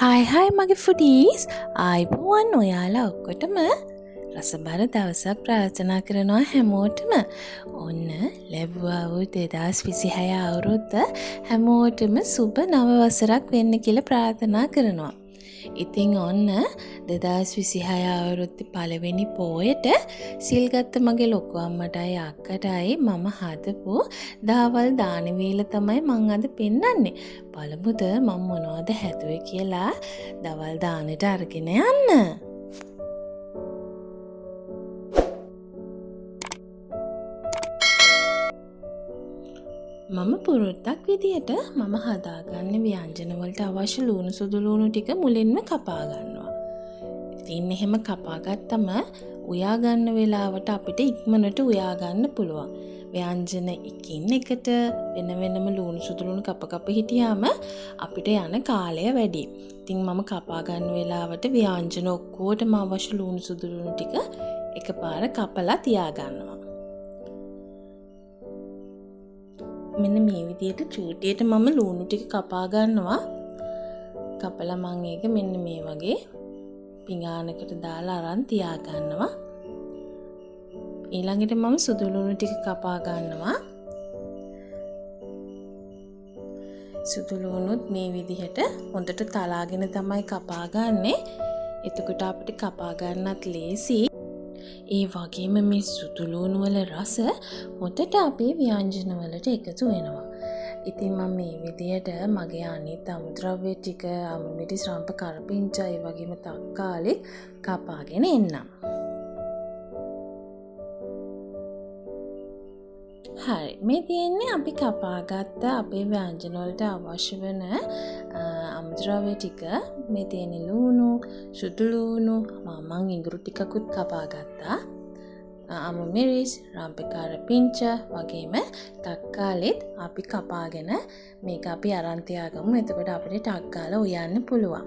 හයි මගේ ෆුඩීස් ආයිබුවන් ඔයාලා ඔක්කොටම රසබර දවසක් ප්‍රාර්ථනා කරනවා හැමෝටම ඔන්න ලැබුවා වූ 2026 අවුරුද්ද හැමෝටම සුබ නව වසරක් වෙන්න කියලා ප්‍රාර්ථනා කරනවා. ඉතින් ඔන්න 2026 අවුරුද්දේ පළවෙනි පෝයට සිල් ගත්ත මගේ ලොකු අම්මටයි අක්කටයි මම හදපු දහවල් දාන වේල තමයි මං අද පෙන්නන්නේ. පළමුද මම මොනවද හැදුවේ කියලා දවල් දානට අරගෙන යන්න. මම පුරුද්දක් විදියට මම හදාගන්න ව්‍යංජන වලට අවශ්‍ය ලුණු සුදු ලුණු ටික මුලින්ම කපා ගන්නවා. ඉතින් එහෙම කපා ගත්තම උයා ගන්න වෙලාවට අපිට ඉක්මනට උයා ගන්න පුළුවන්. ව්‍යංජන එකින් එකට වෙන වෙනම ලුණු සුදු ලුණු කප හිටියාම අපිට යන කාලය වැඩි. ඉතින් මම කපා ගන්න වෙලාවට ව්‍යංජන ඔක්කොටම අවශ්‍ය ලුණු සුදු ලුණු ටික එකපාර කපලා තියා ගන්නවා. මෙන්න මේ විදියට චූටියට මම ලුණු ටික කපා ගන්නවා. කපලා මම ඒක මෙන්න මේ වගේ පිඟානකට දාලා අරන් තියා ගන්නවා. ඊළඟට මම සුදු ලුණු ටික කපා ගන්නවා. සුදු ලුණුත් මේ විදිහට හොඳට තලාගෙන තමයි කපා ගන්නෙ. එතකොට අපිට කපා ගන්නත් ලේසි. ඒ වගේම මේ සුදු ලුණු වල රස හොඳට අපේ ව්‍යංජන වලට එකතු වෙනවා. ඉතින් මම මේ විදියට මගේ අනිත් අමුද්‍රව්‍ය ටික අමුමිටි ශ්‍රාම්ප කරපිංචා ඒ වගේම තක්කාලි කපාගෙන එන්නම්. හරි මේ තියෙන්නේ අපි කපාගත්ත අපේ ව්‍යංජන වලට අවශ්‍ය වෙන අමුද්‍රව්‍ය ටික. මේ තියෙන ලුණු, සුදු ලුණු, මම ඉඟුරු ටිකකුත් කපා ගත්තා. අමු මිරිස්, රාම්පකාර පිංච වගේම තක්කාලිත් අපි කපාගෙන මේක අපි අරන් තියාගමු. එතකොට අපිට ටක් ගාලා උයන්න පුළුවන්.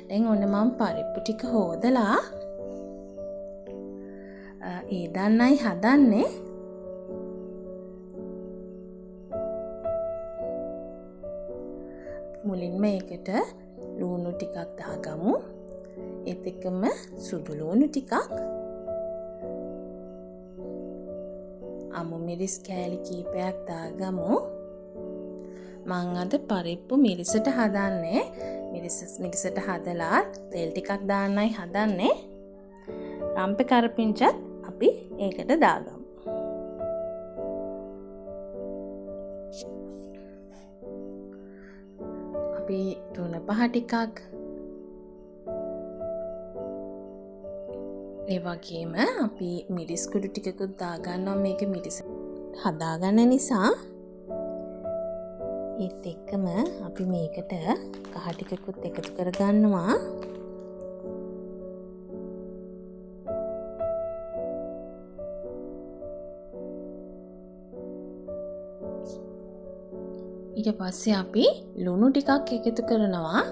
දැන් ඔන්න මම පරිප්පු ටික හොදලා ඒ දන්නයි හදන්නේ. මුලින්ම ඒකට ලුණු ටිකක් දාගමු. ඒත් එක්කම සුදු ලුණු ටිකක්, අමු මිරිස් කෑලි කීපයක් දාගමු. මං අද පරිප්පු මිරිසට හදන්නේ. මිරිසට හදලා තෙල් ටිකක් දාන්නයි හදන්නේ. රම්පේ කරපිංචත් අපි ඒකට දාගමු. අපි තුන පහ ටිකක් ඒ වගේම අපි මිරිස් කුඩු ටිකකුත් දාගන්නවා මේක මිරිස් හදාගන්න නිසා. ඒත් එක්කම අපි මේකට කහ ටිකකුත් එකතු කරගන්නවා. ඊට පස්සේ අපි ලුණු ටිකක් එකතු කරනවා.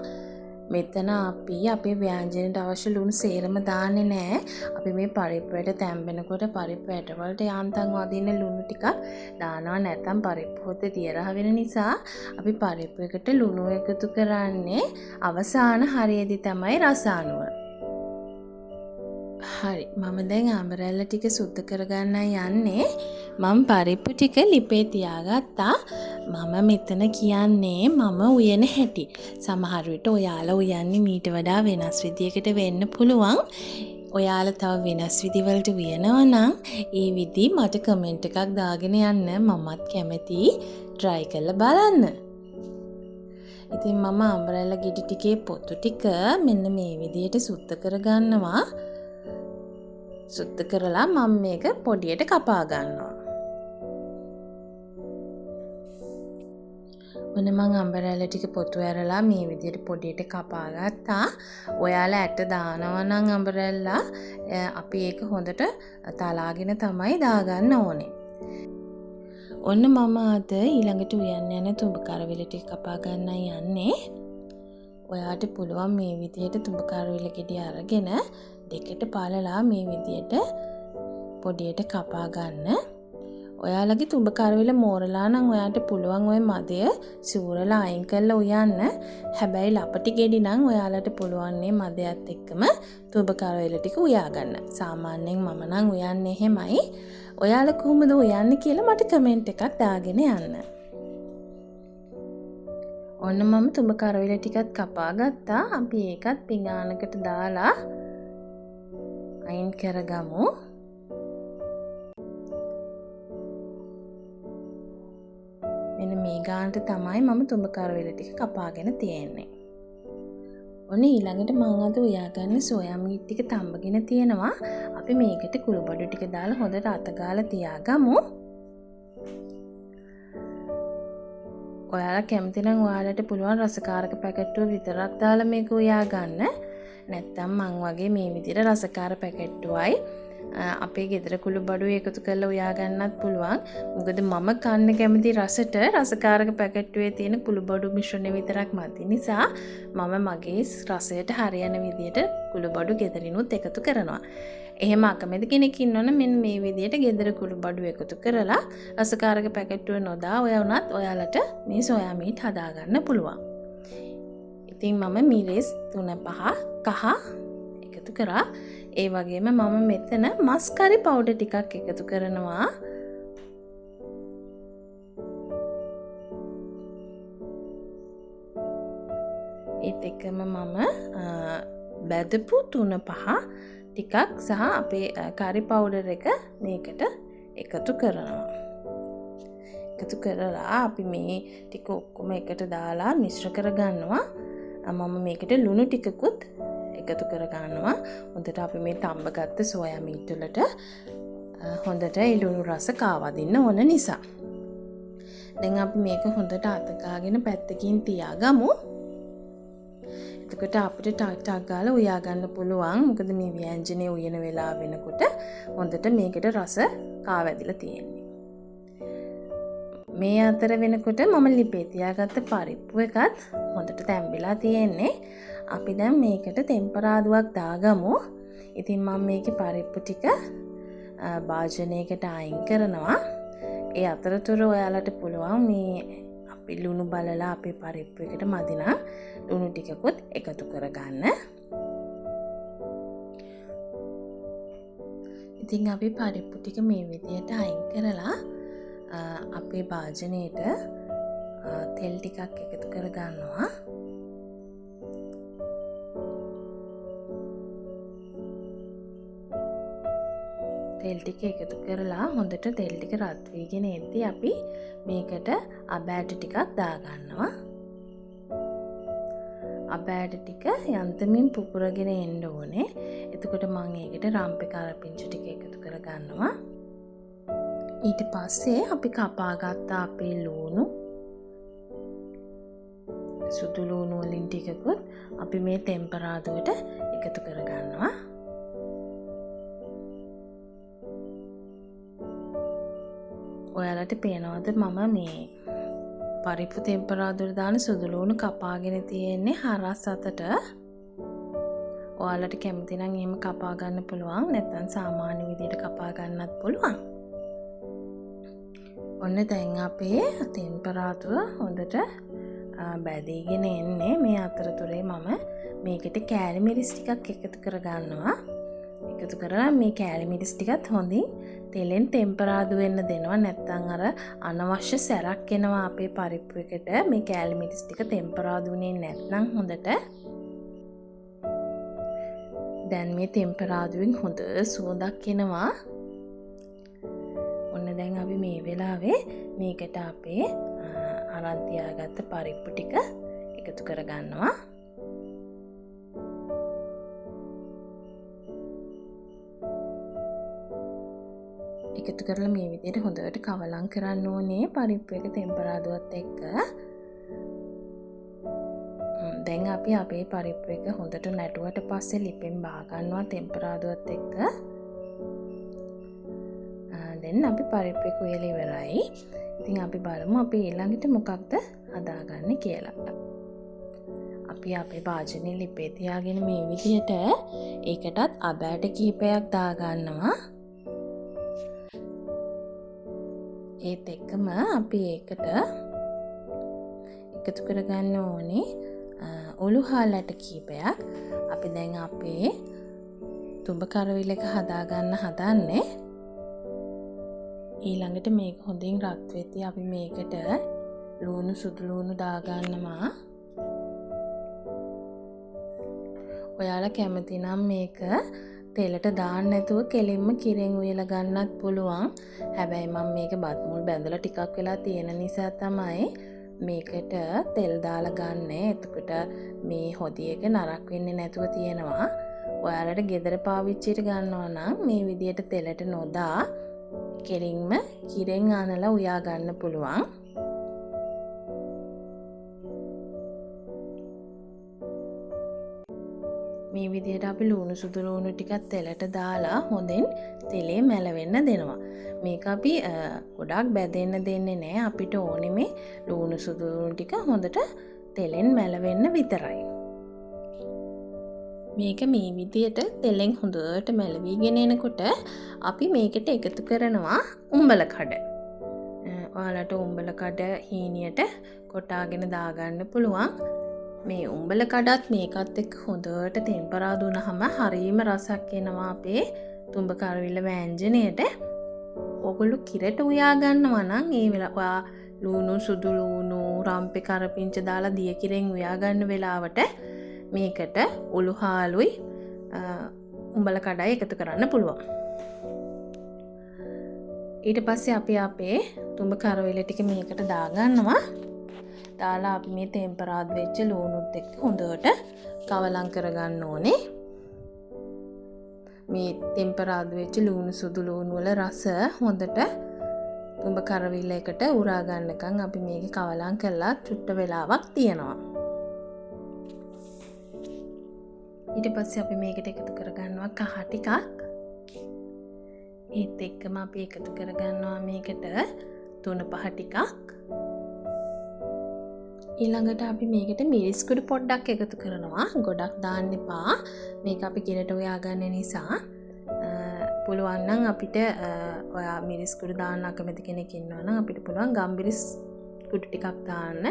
මෙතන අපි අපේ ව්‍යංජනයට අවශ්‍ය ලුණු සේරම දාන්නේ නැහැ. අපි මේ පරිප්පුවට තැම්බෙනකොට පරිප්පු ඇටවලට යාන්තම් වදින ලුණු ටිකක් දානවා. නැත්නම් පරිප්පු හොතේ තියරහ වෙන නිසා අපි පරිප්පු එකට ලුණු එකතු කරන්නේ අවසාන හරියේදී තමයි රස අනුව. හරි මම දැන් ආඹරැල්ල ටික සුද්ධ කරගන්නයි යන්නේ. මම පරිප්පු ටික ලිපේ තියාගත්තා. මම මෙතන කියන්නේ මම උයන හැටි. සමහර විට ඔයාලා උයන්නේ මීට වඩා වෙනස් විදියකට වෙන්න පුළුවන්. ඔයාලා තව වෙනස් විදිවලට උයනවා නම් ඒ විදි මට කමෙන්ට් එකක් දාගෙන යන්න. මමත් කැමතියි try කරලා බලන්න. ඉතින් මම ආඹරැල්ල ගෙඩි ටිකේ පොතු ටික මෙන්න මේ විදියට සුද්ධ කරගන්නවා. සුද්ධ කරලා මම මේක පොඩියට කපා ගන්නවා. ඔන්න මං අඹරැල්ල ටික පොතු ඇරලා මේ විදිහට පොඩියට කපා ගත්තා. ඔයාලා ඇට දානවා නම් අඹරැල්ලා අපි ඒක හොඳට තලාගෙන තමයි දාගන්න ඕනේ. ඔන්න මම අද ඊළඟට උයන්න යන තුඹ කරවිල ටික කපා ගන්නයි යන්නේ. ඔයාට පුළුවන් මේ විදිහට තුඹ කරවිල ගෙඩි අරගෙන දෙකට පාලලා මේ විදිහට පොඩියට කපා ගන්න. ඔයාලගේ තුඹ කරවිල මෝරලා නම් ඔයාට පුළුවන් ඔය මදය සූරලා අයින් කරලා උයන්න. හැබැයි ලපටි ගෙඩි නම් ඔයාලට පුළුවන් මේ මදයත් එක්කම තුඹ කරවිල ටික උයා ගන්න. සාමාන්‍යයෙන් මම නම් උයන්නේ එහෙමයි. ඔයාලා කොහොමද උයන්නේ කියලා මට කමෙන්ට් එකක් දාගෙන යන්න. ඔන්න මම තුඹ කරවිල ටිකත් කපා ගත්තා. අපි ඒකත් පිඟානකට දාලා අයින් කරගමු. මෙන්න මේ ගානට තමයි මම තුඹ කරවිල ටික කපාගෙන තියෙන්නේ. ඔන්න ඊළඟට මම අද උයාගන්න සෝයා මීට් ටික තඹගෙන තියෙනවා. අපි මේකට කුළුබඩු ටික දාලා හොඳට අත ගාලා තියාගමු. ඔයාලා කැමති නම් ඔයාලට පුළුවන් රසකාරක පැකට්ටුව විතරක් දාලා මේක උයා ගන්න. නැත්තම් මං වගේ මේ විදිහට රසකාර පැකට්ටුවයි අපේ ගෙදර කුළුබඩු එකතු කරලා උයා ගන්නත් පුළුවන්. මොකද මම කන්න කැමති රසට රසකාරක පැකට්ටුවේ තියෙන කුළුබඩු මිශ්‍රණය විතරක් මදි නිසා මම මගේ රසයට හරියන විදිහට කුළුබඩු ගෙදරිනුත් එකතු කරනවා. එහෙම අකමැති කෙනෙක් ඉන්නවනම් මෙන්න මේ විදිහට ගෙදර කුළුබඩු එකතු කරලා රසකාරක පැකට්ටුව නොදා ඔය වුණත් ඔයාලට මේ සෝයා මීට් හදා ගන්න පුළුවන්. ඉතින් මම මිරිස් 3-5 කහ එකතු කරා. ඒ වගේම මම මෙතන මස් කරි පවුඩර් ටිකක් එකතු කරනවා. ඒත් එක්කම මම බැදපු 3-5 ටිකක් සහ අපේ කරි පවුඩර් එක මේකට එකතු කරනවා. එකතු කරලා අපි මේ ටික ඔක්කොම එකට දාලා මිශ්‍ර කරගන්නවා. මම මේකට ලුණු ටිකකුත් එකතු කරගන්නවා. හොඳට අපි මේ තඹ ගත්ත සෝයා මීට් වලට හොඳට ඒ ලුණු රස කාවදින්න ඕන නිසා. දැන් අපි මේක හොඳට අත ගාගෙන පැත්තකින් තියාගමු. එතකොට අපිට ටක් ගාලා උයා ගන්න පුළුවන්. මොකද මේ ව්‍යංජනේ උයන වෙලාව වෙනකොට හොඳට මේකට රස කාවැදිලා තියෙන්නේ. මේ අතර වෙනකොට මම ලිපේ තියාගත්ත පරිප්පු එකත් හොඳට තැම්බිලා තියෙන්නේ. අපි දැන් මේකට තෙම්පරාදුවක් දාගමු. ඉතින් මම මේකේ පරිප්පු ටික භාජනයකට අයින් කරනවා. ඒ අතරතුර ඔයාලට පුළුවන් මේ අපි ලුණු බලලා අපේ පරිප්පු එකට මදි නම් ලුණු ටිකකුත් එකතු කරගන්න. ඉතින් අපි පරිප්පු ටික මේ විදිහට අයින් කරලා අපේ භාජනයට තෙල් ටිකක් එකතු කරගන්නවා. තෙල් ටික එකතු කරලා හොඳට තෙල් ටික රත් වීගෙන එද්දී අපි මේකට අබෑට ටිකක් දාගන්නවා. අබෑට ටික යන්තමින් පුපුරගෙන එන්න ඕනේ. එතකොට මම ඒකට රම්පේ කරපිංචු ටික එකතු කරගන්නවා. ඊට පස්සේ අපි කපාගත්ත අපේ ලුණු සුදු ලුණු වලින් ටිකකුත් අපි මේ ටෙම්පරාදුවට එකතු කරගන්නවා. ඔයාලට පේනවද මම මේ පරිප්පු ටෙම්පරාදුවට දාන සුදු ලුණු කපාගෙන තියෙන්නේ හරස් අතට. ඔයාලට කැමති නම් එහෙම කපා ගන්න පුළුවන්. නැත්නම් සාමාන්‍ය විදිහට කපා ගන්නත් පුළුවන්. ඔන්න දැන් අපේ තෙම්පරාදුව හොඳට බැදීගෙන එන්නේ. මේ අතරතුරේ මම මේකට කෑලි මිරිස් ටිකක් එකතු කරගන්නවා. එකතු කරලා මේ කෑලි මිරිස් ටිකත් හොඳින් තෙලෙන් ටෙම්පරාදු වෙන්න දෙනවා. නැත්නම් අර අනවශ්‍ය සැරක් එනවා අපේ පරිප්පු එකට. මේ කෑලි මිරිස් ටික ටෙම්පරාදු වෙන්නේ නැත්නම් හොඳට දැන් මේ ටෙම්පරාදුවෙන් හොඳ සුවඳක් එනවා. ඔන්න දැන් අපි මේ වෙලාවේ මේකට අපේ අරන් තියාගත්ත පරිප්පු ටික එකතු කරගන්නවා. එකතු කරලා මේ විදිහට හොඳට කවලම් කරන්න ඕනේ පරිප්පු එක ටෙම්පරාදුවත් එක්ක. දැන් අපි අපේ පරිප්පු එක හොඳට නැටුවට පස්සේ ලිපෙන් බා ගන්නවා ටෙම්පරාදුවත් එක්ක. දැන් අපි පරිප්පු එක උයලා ඉවරයි. ඉතින් අපි බලමු අපි ඊළඟට මොකක්ද හදාගන්නේ කියලා. අපි අපේ භාජනයේ ලිපේ තියාගෙන මේ විදිහට ඒකටත් අබෑට කිහිපයක් දාගන්නවා. ඒත් එක්කම අපි ඒකට එකතු කරගන්න ඕනේ ඔලු හාලට කීපයක්. අපි දැන් අපේ තුඹ කරවිල එක හදාගන්න හදන්නේ. ඊළඟට මේක හොඳින් රත් වෙද්දී අපි මේකට ලුණු සුදු ලුණු දාගන්නවා. ඔයාලා කැමති නම් මේක තෙලට දාන්න නැතුව කෙලින්ම කිරෙන් උයලා ගන්නත් පුළුවන්. හැබැයි මම මේක බත් මුල් බැඳලා ටිකක් වෙලා තියෙන නිසා තමයි මේකට තෙල් දාලා ගන්න. එතකොට මේ හොදි එක නරක් වෙන්නේ නැතුව තියෙනවා. ඔයාලට ගෙදර පාවිච්චියට ගන්නවා නම් මේ විදියට තෙලට නොදා කෙලින්ම කිරෙන් අනලා උයා ගන්න පුළුවන්. මේ විදියට අපි ලුණු සුදු ලුණු ටිකක් තෙලට දාලා හොඳින් තෙලේ මැලවෙන්න දෙනවා. මේක අපි ගොඩක් බැදෙන්න දෙන්නේ නැහැ. අපිට ඕනේ මේ ලුණු සුදු ලුණු ටික හොඳට තෙලෙන් මැලවෙන්න විතරයි. මේක මේ විදියට තෙලෙන් හොඳට මැලවිගෙන එනකොට අපි මේකට එකතු කරනවා උඹල කඩ. ඔයාලට උඹල කඩ හීනියට කොටාගෙන දාගන්න පුළුවන්. මේ උඹල කඩත් මේකත් එක්ක හොඳට තෙම්පරාදු වුණාම හරිම රසක් එනවා අපේ තුඹ කරවිල වෑංජනයට. ඔගොල්ලෝ කිරට උයා ගන්නවා නම් ඒ වෙලාව ලුණු සුදු ලුණු රම්පේ කරපිංච දාලා දිය කිරෙන් උයා ගන්න වෙලාවට මේකට උළු හාලුයි උඹල කඩයි එකතු කරන්න පුළුවන්. ඊට පස්සේ අපි අපේ තුඹ කරවිල ටික මේකට දාගන්නවා. දාලා අපි මේ තෙම්පරාදු වෙච්ච ලුණුත් එක්ක හොඳට කවලම් කරගන්න ඕනේ. මේ තෙම්පරාදු වෙච්ච ලුණු සුදු ලුණු වල රස හොඳට තුඹ කරවිල එකට උරා ගන්නකම් අපි මේක කවලම් කරලා චුට්ට වෙලාවක් තියනවා. ඊට පස්සේ අපි මේකට එකතු කරගන්නවා කහ ටිකක්. ඒත් එක්කම අපි එකතු කරගන්නවා මේකට තුන පහ ටිකක්. ඊළඟට අපි මේකට මිරිස් කුඩු පොඩ්ඩක් එකතු කරනවා. ගොඩක් දාන්න එපා. මේක අපි කිරට උයා ගන්න නිසා. පුළුවන් නම් අපිට ඔයා මිරිස් කුඩු දාන්න අකමැති කෙනෙක් ඉන්නවා නම් අපිට පුළුවන් ගම්මිරිස් කුඩු ටිකක් දාන්න.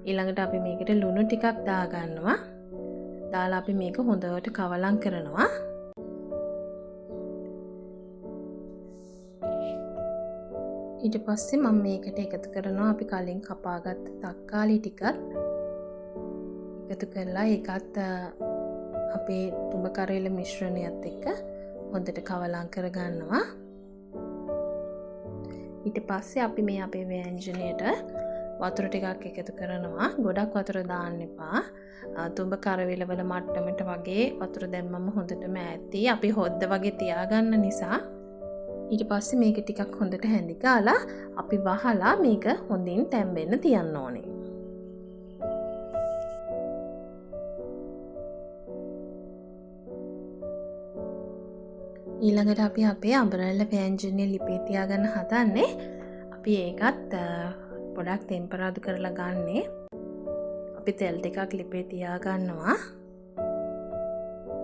ඊළඟට අපි මේකට ලුණු ටිකක් දාගන්නවා. දාලා අපි මේක හොඳට කවලම් කරනවා. ඊට පස්සේ මම මේකට එකතු කරනවා අපි කලින් කපාගත්ත තක්කාලි ටිකත් එකතු කරලා ඒකත් අපේ තුඹ කරවිල මිශ්‍රණයත් එක්ක හොඳට කවලම් කරගන්නවා. ඊට පස්සේ අපි මේ අපේ ව්‍යංජනයට වතුර ටිකක් එකතු කරනවා. ගොඩක් වතුර දාන්න එපා. තුඹ කරවිල වල මට්ටමට වගේ වතුර දැම්මම හොඳටම ඇති. අපි හොද්ද වගේ තියාගන්න නිසා. ඊට පස්සේ මේක ටිකක් හොඳට හැඳි ගාලා අපි වහලා මේක හොඳින් තැම්බෙන්න තියන්න ඕනේ. ඊළඟට අපි අපේ අඹරැල්ල ව්‍යංජනය ලිපේ තියාගන්න හදන්නේ. අපි ඒකත් පොඩක් තෙම්පරාදු කරලා ගන්නේ. අපි තෙල් ටිකක් ලිපේ තියාගන්නවා.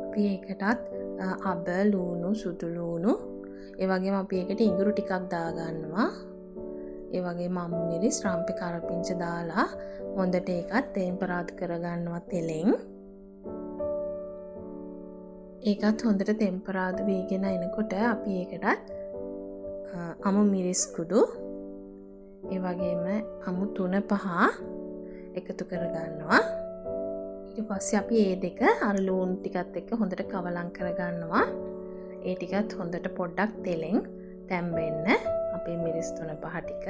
අපි ඒකටත් අබ ලුණු සුදු ලුණු ඒ වගේම අපි ඒකට ඉඟුරු ටිකක් දාගන්නවා. ඒ වගේම අමු මිරිස් රම්පේ කරපිංච දාලා හොඳට ඒකත් තෙම්පරාදු කරගන්නවා තෙලෙන්. ඒකත් හොඳට තෙම්පරාදු වීගෙන එනකොට අපි ඒකටත් අමු මිරිස් කුඩු ඒ වගේම අමු 3-5 එකතු කරගන්නවා. ඊට පස්සේ අපි මේ දෙක අර ලුණු ටිකත් එක්ක හොඳට කවලම් කරගන්නවා. ඒ ටිකත් හොඳට පොඩ්ඩක් තෙලෙන් තැම්බෙන්න අපේ මිරිස් 3-5 ටික.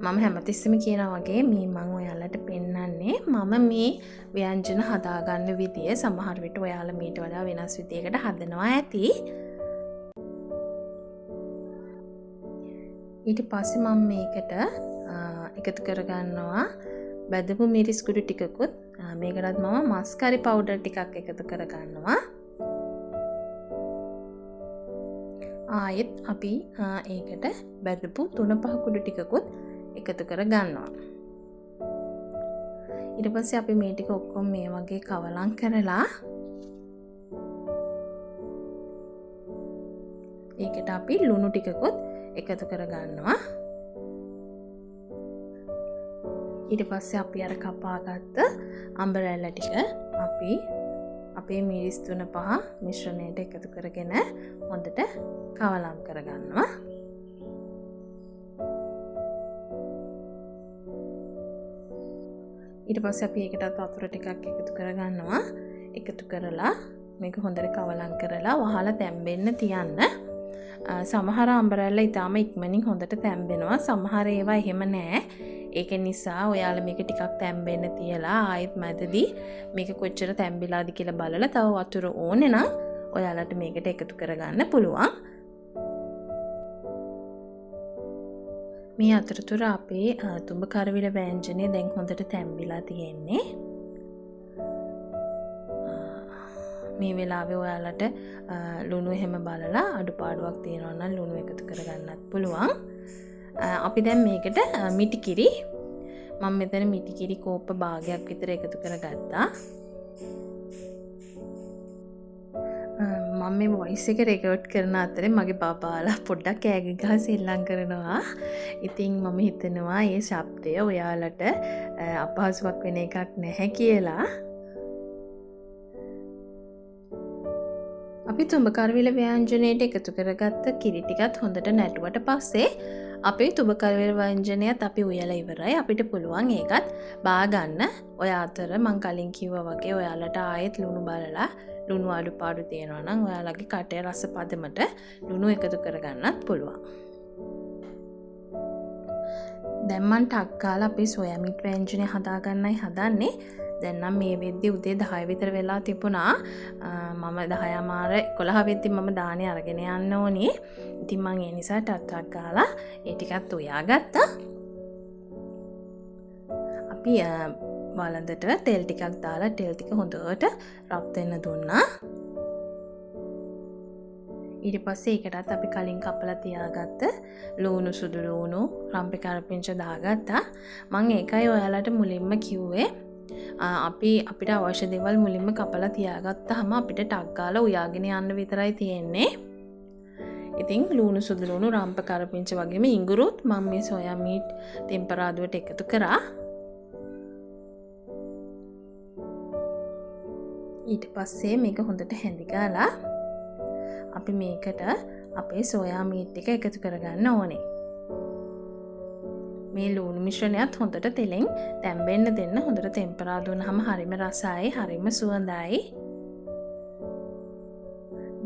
මම හැමතිස්සෙම කියනා වගේ මේ මම ඔයාලට පෙන්නන්නේ මම මේ ව්‍යංජන හදාගන්න විදිය. සමහර විට ඔයාලා මීට වඩා වෙනස් විදියකට හදනවා ඇති. ඊට පස්සේ මම මේකට එකතු කරගන්නවා බැදපු මිරිස් කුඩු ටිකකුත්. මේකටත් මම මස් කරි පවුඩර් ටිකක් එකතු කරගන්නවා. ආයෙත් අපි ඒකට බැදපු 3-5 කුඩු ටිකකුත් එකතු කරගන්නවා. ඊට පස්සේ අපි මේ ටික ඔක්කොම මේ වගේ කවලම් කරලා ඒකට අපි ලුණු ටිකකුත් එකතු කරගන්නවා. ඊට පස්සේ අපි අර කපාගත්ත අඹ රැල්ල ටික අපි අපේ මිරිස් 3-5 මිශ්‍රණයට එකතු කරගෙන හොඳට කවලම් කරගන්නවා. ඊට පස්සේ අපි ඒකටත් වතුර ටිකක් එකතු කරගන්නවා. එකතු කරලා මේක හොඳට කවලම් කරලා වහලා තැම්බෙන්න තියන්න. සමහර අඹ රැල්ල ඊටාම ඉක්මනින් හොඳට තැම්බෙනවා. සමහර ඒවා එහෙම නෑ. ඒක නිසා ඔයාලා මේක ටිකක් තැම්බෙන්න තියලා ආයෙත් මැදදී මේක කොච්චර තැම්බිලාද කියලා බලලා තව වතුර ඕනේ නම් ඔයාලට මේකට එකතු කරගන්න පුළුවන්. මේ අතරතුර අපේ තුඹ කරවිල වෑංජනය දැන් හොඳට තැම්බිලා තියෙන්නේ. මේ වෙලාවේ ඔයාලට ලුණු එහෙම බලලා අඩුපාඩුවක් තියෙනවා නම් ලුණු එකතු කරගන්නත් පුළුවන්. අපි දැන් මේකට මිටිකිරි මම මෙතන මිටිකිරි කෝප්ප භාගයක් විතර එකතු කරගත්තා. මම මේ වොයිස් එක රෙකෝඩ් කරන අතරේ මගේ බබාලා පොඩ්ඩක් කෑගි ගහ සෙල්ලම් කරනවා. ඉතින් මම හිතනවා මේ ශබ්දය ඔයාලට අපහසුයක් වෙන එකක් නැහැ කියලා. අපි තුඹ කරවිල ව්‍යංජනයට එකතු කරගත්ත කිරි ටිකත් හොඳට නැටුවට පස්සේ අපේ තුඹ කරවිල ව්‍යංජනයත් අපි උයලා ඉවරයි. අපිට පුළුවන් ඒකත් බා ගන්න. ඔය අතර මම කලින් කිව්වා වගේ ඔයාලට ආයෙත් ලුණු බලලා ලුණු අඩුපාඩු තියෙනවා නම් ඔයාලගේ කටේ රස පදමට ලුණු එකතු කරගන්නත් පුළුවන්. දැන් මම ටක් ගාලා අපේ සොයා මීට් ව්‍යංජනය හදාගන්නයි හදන්නේ. දැන් නම් මේ වෙද්දි උදේ 10 විතර වෙලා තිබුණා. මම 10 මාර 11 වෙද්දි මම දානේ අරගෙන යන්න ඕනේ. ඉතින් මම ඒ නිසා ටක් ගාලා ඒ ටිකත් උයාගත්තා. අපි වලඳට තෙල් ටිකක් දාලා තෙල් ටික හොඳට රත් වෙන්න දුන්නා. ඊට පස්සේ ඒකටත් අපි කලින් කපලා තියාගත්ත ලුණු සුදු ලුණු රම්පේ කරපිංච දාගත්තා. මම ඒකයි ඔයාලට මුලින්ම කිව්වේ අපිට අවශ්‍ය දේවල් මුලින්ම කපලා තියාගත්තාම අපිට ටක් ගාලා උයාගෙන යන්න විතරයි තියෙන්නේ. ඉතින් ලුණු සුදු ලුණු රම්ප කරපිංච වගේම ඉඟුරුත් මම මේ සෝයා මීට් ටෙම්පරාදුවට එකතු කරා. ඊට පස්සේ මේක හොඳට හැඳි ගාලා අපි මේකට අපේ සෝයා මීට් එක එකතු කරගන්න ඕනේ. මේ ලුණු මිශ්‍රණයත් හොඳට තෙලෙන් තැම්බෙන්න දෙන්න. හොඳට ටෙම්පරා දුන්නාම හරිම රසයි, හරිම සුවඳයි.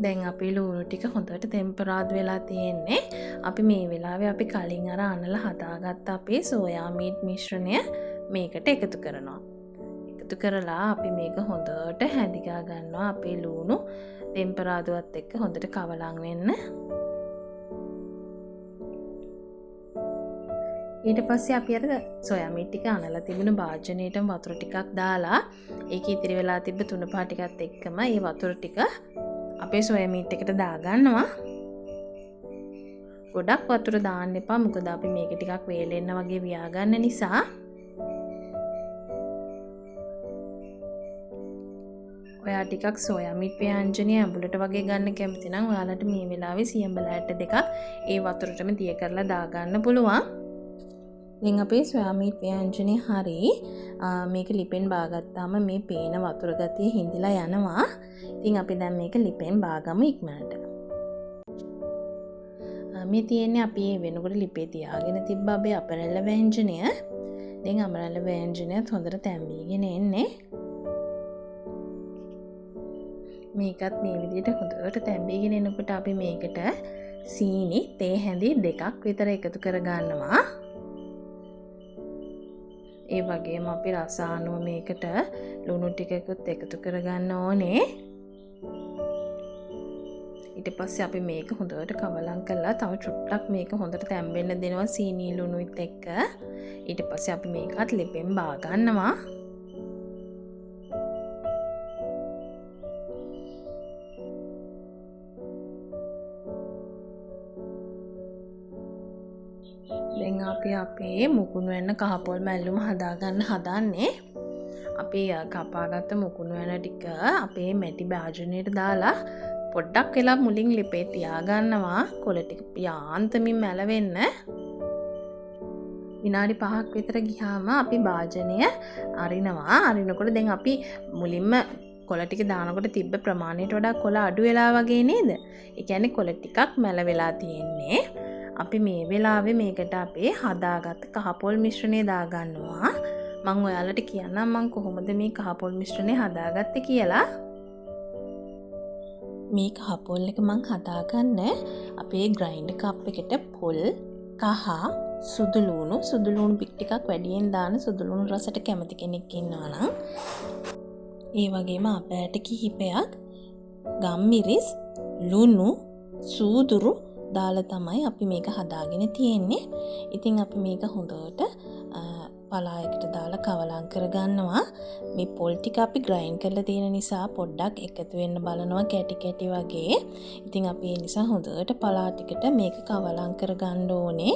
දැන් අපි ලුණු ටික හොඳට ටෙම්පරාද් වෙලා තියෙන්නේ. අපි මේ වෙලාවේ අපි කලින් අර අනලා හදාගත්ත අපේ සෝයා මීට් මිශ්‍රණය මේකට එකතු කරනවා. එකතු කරලා අපි මේක හොඳට හැදිගා ගන්නවා. අපේ ලුණු ටෙම්පරාදුවත් එක්ක හොඳට කවලම් වෙන්න. ඊට පස්සේ අපි අර සොයා මීට් ටික අනලා තිබුණු භාජනයේටම වතුර ටිකක් දාලා ඒකේ ඉතිරි වෙලා තිබ්බ තුන පහ ටිකත් එක්කම ඒ වතුර ටික අපේ සොයා මීට් එකට දාගන්නවා. ගොඩක් වතුර දාන්න එපා. මොකද අපි මේක ටිකක් වේලෙන්න වගේ වියාගන්න නිසා. ඔයා ටිකක් සොයා මීට් ව්‍යංජනය ඇඹුලට වගේ ගන්න කැමති නම් ඔයාලට මේ වෙලාවේ සියඹල ඇට දෙකක් ඒ වතුරටම දිය කරලා දාගන්න පුළුවන්. දැන් අපේ සොයා මීට් ව්‍යංජනය හරි මේක ලිපෙන් බාගත්තාම මේ පේන වතුර ගතිය හිඳිලා යනවා. ඉතින් අපි දැන් මේක ලිපෙන් බාගමු ඉක්මනට. මේ තියෙන්නේ අපි මේ වෙනකොට ලිපේ තියාගෙන තිබ්බ අපේ අපරැල්ල ව්‍යංජනය. දැන් අපරැල්ල ව්‍යංජනයත් හොඳට තැම්බීගෙන එන්නේ. මේකත් මේ විදිහට හොඳට තැම්බීගෙන එනකොට අපි මේකට සීනි තේ හැඳි 2ක් විතර එකතු කරගන්නවා. ඒ වගේම අපි රස අනුව මේකට ලුණු ටිකකුත් එකතු කරගන්න ඕනේ. ඊට පස්සේ අපි මේක හොඳට කවලම් කරලා තව චුට්ටක් මේක හොඳට තැම්බෙන්න දෙනවා සීනි ලුණුත් එක්ක. ඊට පස්සේ අපි මේකත් ලිපෙන් බා ගන්නවා. දැන් අපි අපේ මුකුණු වෙන කහපොල් මැල්ලුම හදාගන්න හදන්නේ. අපි කපාගත්ත මුකුණු වෙන ටික අපේ මැටි භාජනයට දාලා පොඩ්ඩක් වෙලා මුලින් ලිපේ තියාගන්නවා කොළ ටික යාන්තමින් මැලවෙන්න. විනාඩි 5ක් විතර ගියාම අපි භාජනය අරිනවා. අරිනකොට දැන් අපි මුලින්ම කොළ ටික දානකොට තිබ්බ ප්‍රමාණයට වඩා කොළ අඩු වෙලා වගේ නේද? ඒ කියන්නේ කොළ ටිකක් මැල වෙලා තියෙන්නේ. අපි මේ වෙලාවේ මේකට අපේ හදාගත්ත කහපොල් මිශ්‍රණය දාගන්නවා. මම ඔයාලට කියන්නම් මම කොහොමද මේ කහපොල් මිශ්‍රණය හදාගත්තේ කියලා. මේ කහපොල් එක මම හදාගන්න අපේ ග්‍රයින්ඩර් කප් එකට පොල්, කහ, සුදු ලුණු පික් ටිකක් වැඩියෙන් දාන සුදු ලුණු රසට කැමති කෙනෙක් ඉන්නවා නම් ඒ වගේම අපෑට කිහිපයක් ගම්මිරිස්, ලුණු, සූදුරු දාලා තමයි අපි මේක හදාගෙන තියෙන්නේ. ඉතින් අපි මේක හොඳට පලායකට දාලා කවලම් කරගන්නවා. මේ පොල් ටික අපි ග්‍රයින්ඩ් කරලා තියෙන නිසා පොඩ්ඩක් එකතු වෙන්න බලනවා කැටි කැටි වගේ. ඉතින් අපි ඒ නිසා හොඳට පලා ටිකට මේක කවලම් කරගන්න ඕනේ.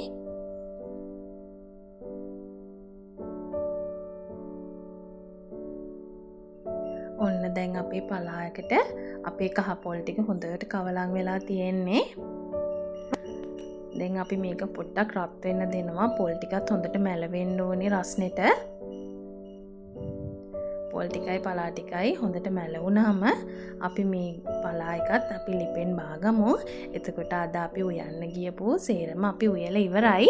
ඔන්න දැන් අපේ පලායකට අපේ කහ පොල් ටික හොඳට කවලම් වෙලා තියෙන්නේ. දැන් අපි මේක පොඩ්ඩක් රත් වෙන්න දෙනවා. පොල් ටිකත් හොඳට මැලවෙන්න ඕනේ රස්නෙට. පොල් ටිකයි පලා ටිකයි හොඳට මැලවුණාම අපි මේ පලා එකත් අපි ලිපෙන් බාගමු. එතකොට අද අපි උයන්න ගියපු සේරම අපි උයලා ඉවරයි.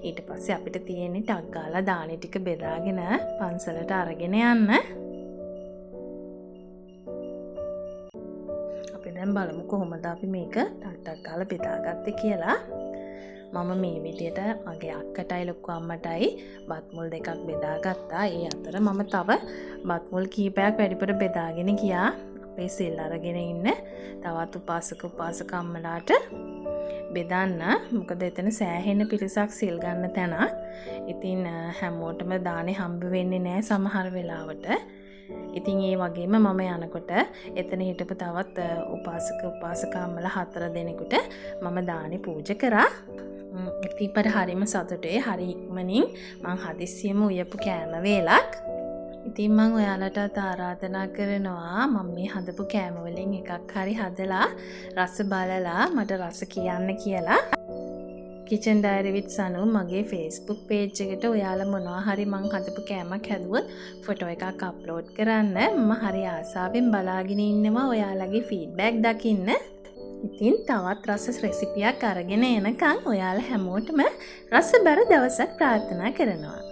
ඊට පස්සේ අපිට තියෙන්නේ ටක් ගාලා දානි ටික බෙදාගෙන පන්සලට අරගෙන යන්න. අපි දැන් බලමු කොහොමද අපි මේක ටක් ගාලා බෙදාගත්තේ කියලා. මම මේ විදියට මගේ අක්කටයි ලොකු අම්මටයි බත් මුල් දෙකක් බෙදාගත්තා. ඒ අතර මම තව බත් මුල් කීපයක් වැඩිපුර බෙදාගෙන ගියා. අපේ සෙල් අරගෙන ඉන්න තවත් උපාසක අම්මලාට බෙදන්න. මොකද එතන සෑහෙන පිරිසක් සෙල් ගන්න තැන. ඉතින් හැමෝටම දානේ හම්බ වෙන්නේ නැහැ සමහර වෙලාවට. ඉතින් ඒ වගේම මම යනකොට එතන හිටපු තවත් උපාසකම්මලා 4 දෙනෙකුට මම දානේ පූජා කරා. ඉතින් හරිම සතුටුයි. හරි ඉක්මනින් මං හදිස්සියෙම උයපු කෑම වේලක්. ඉතින් මං ඔයාලට ආරාධනා කරනවා මම මේ හදපු කෑම වලින් එකක් හරි හදලා රස බලලා මට රස කියන්න කියලා. Kitchen Diary with Sanu මගේ Facebook page එකට ඔයාලා මොනවා හරි මං හදපු කෑමක් හැදුවොත් ෆොටෝ එකක් අප්ලෝඩ් කරන්න. මම හරි ආසාවෙන් බලාගෙන ඉන්නවා ඔයාලගේ ෆීඩ්බැක් දකින්න. ඉතින් තවත් රස රෙසිපියක් අරගෙන එනකන් ඔයාලා හැමෝටම රසබර දවසක් ප්‍රාර්ථනා කරනවා.